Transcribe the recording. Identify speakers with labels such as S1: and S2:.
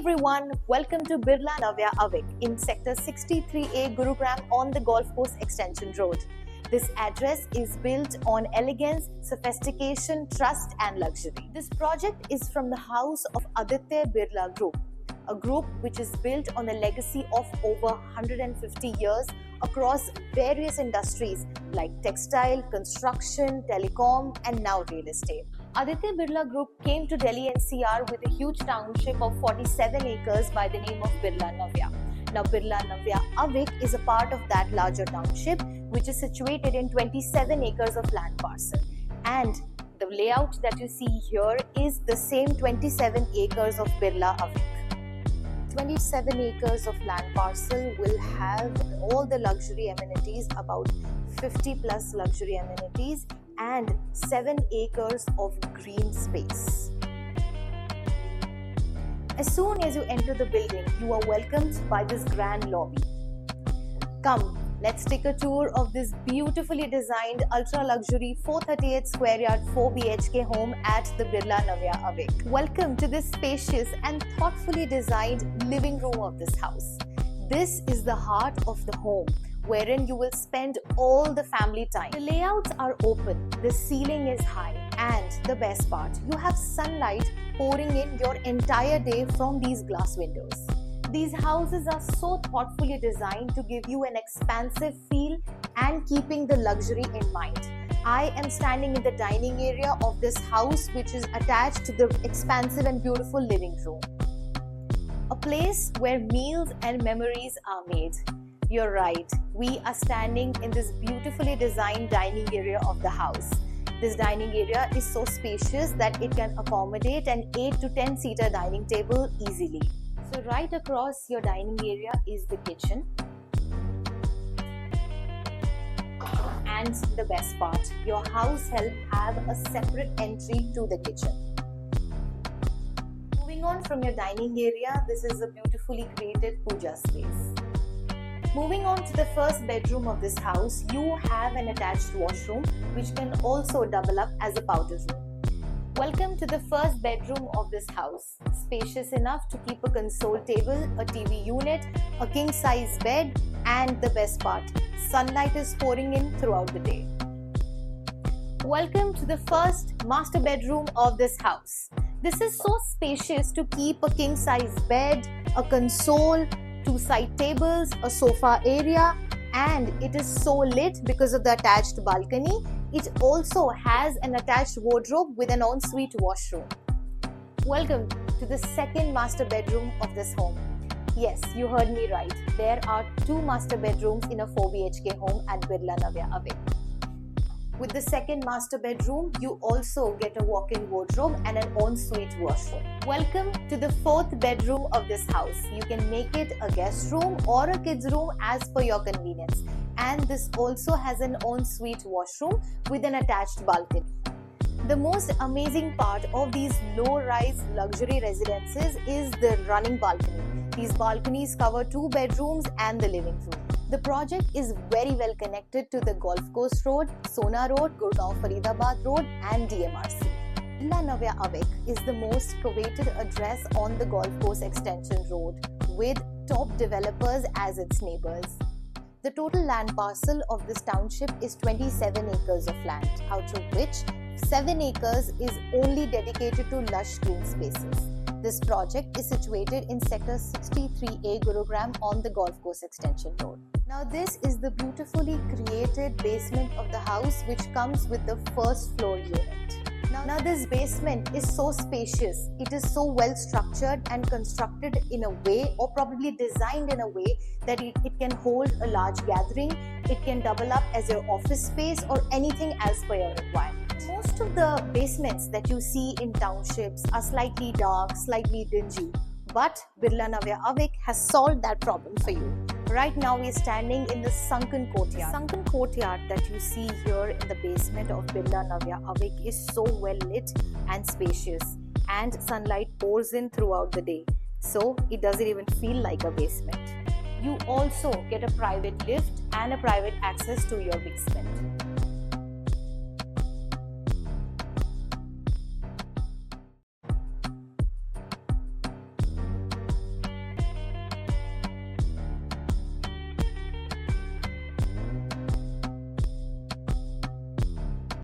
S1: everyone, welcome to Birla Navya Avik in Sector 63A Gurugram on the Golf Course Extension Road. This address is built on elegance, sophistication, trust and luxury. This project is from the house of Aditya Birla Group, a group which is built on the legacy of over 150 years across various industries like textile, construction, telecom and now real estate. Aditya Birla Group came to Delhi NCR with a huge township of 47 acres by the name of Birla Navya. Now Birla Navya Avik is a part of that larger township which is situated in 27 acres of land parcel. And the layout that you see here is the same 27 acres of Birla Avik. 27 acres of land parcel will have all the luxury amenities, about 50 plus luxury amenities and 7 acres of green space. As soon as you enter the building, you are welcomed by this grand lobby. Come, let's take a tour of this beautifully designed ultra-luxury 438 square yard 4 BHK home at the Birla Navya Avik. Welcome to this spacious and thoughtfully designed living room of this house. This is the heart of the home, wherein you will spend all the family time. The layouts are open, the ceiling is high, and the best part, you have sunlight pouring in your entire day from these glass windows. These houses are so thoughtfully designed to give you an expansive feel and keeping the luxury in mind. I am standing in the dining area of this house which is attached to the expansive and beautiful living room. A place where meals and memories are made. You're right, we are standing in this beautifully designed dining area of the house. This dining area is so spacious that it can accommodate an 8 to 10 seater dining table easily. So right across your dining area is the kitchen. And the best part, your house help have a separate entry to the kitchen. Moving on from your dining area, this is a beautifully created puja space. Moving on to the first bedroom of this house, you have an attached washroom which can also double up as a powder room. Welcome to the first bedroom of this house. Spacious enough to keep a console table, a TV unit, a king size bed and the best part, sunlight is pouring in throughout the day. Welcome to the first master bedroom of this house. This is so spacious to keep a king size bed, a console, 2 side tables, a sofa area, and it is so lit because of the attached balcony. It also has an attached wardrobe with an ensuite washroom. Welcome to the second master bedroom of this home. Yes, you heard me right. There are 2 master bedrooms in a 4 BHK home at Birla Navya Avik. With the second master bedroom, you also get a walk-in wardrobe and an ensuite washroom. Welcome to the 4th bedroom of this house. You can make it a guest room or a kids room as per your convenience. And this also has an ensuite washroom with an attached balcony. The most amazing part of these low-rise luxury residences is the running balcony. These balconies cover 2 bedrooms and the living room. The project is very well connected to the Golf Course Road, Sona Road, Gurgaon Faridabad Road and DMRC. Birla Navya Avik is the most coveted address on the Golf Course Extension Road with top developers as its neighbors. The total land parcel of this township is 27 acres of land, out of which 7 acres is only dedicated to lush green spaces. This project is situated in Sector 63A Gurugram on the Golf Course Extension Road. Now this is the beautifully created basement of the house which comes with the first floor unit. Now this basement is so spacious, it is so well structured and constructed in a way or probably designed in a way that it can hold a large gathering, it can double up as your office space or anything as per your requirement. Most of the basements that you see in townships are slightly dark, slightly dingy, but Birla Navya Avik has solved that problem for you. Right now we are standing in the sunken courtyard. The sunken courtyard that you see here in the basement of Birla Navya Avik is so well lit and spacious, and sunlight pours in throughout the day, so it doesn't even feel like a basement. You also get a private lift and a private access to your basement.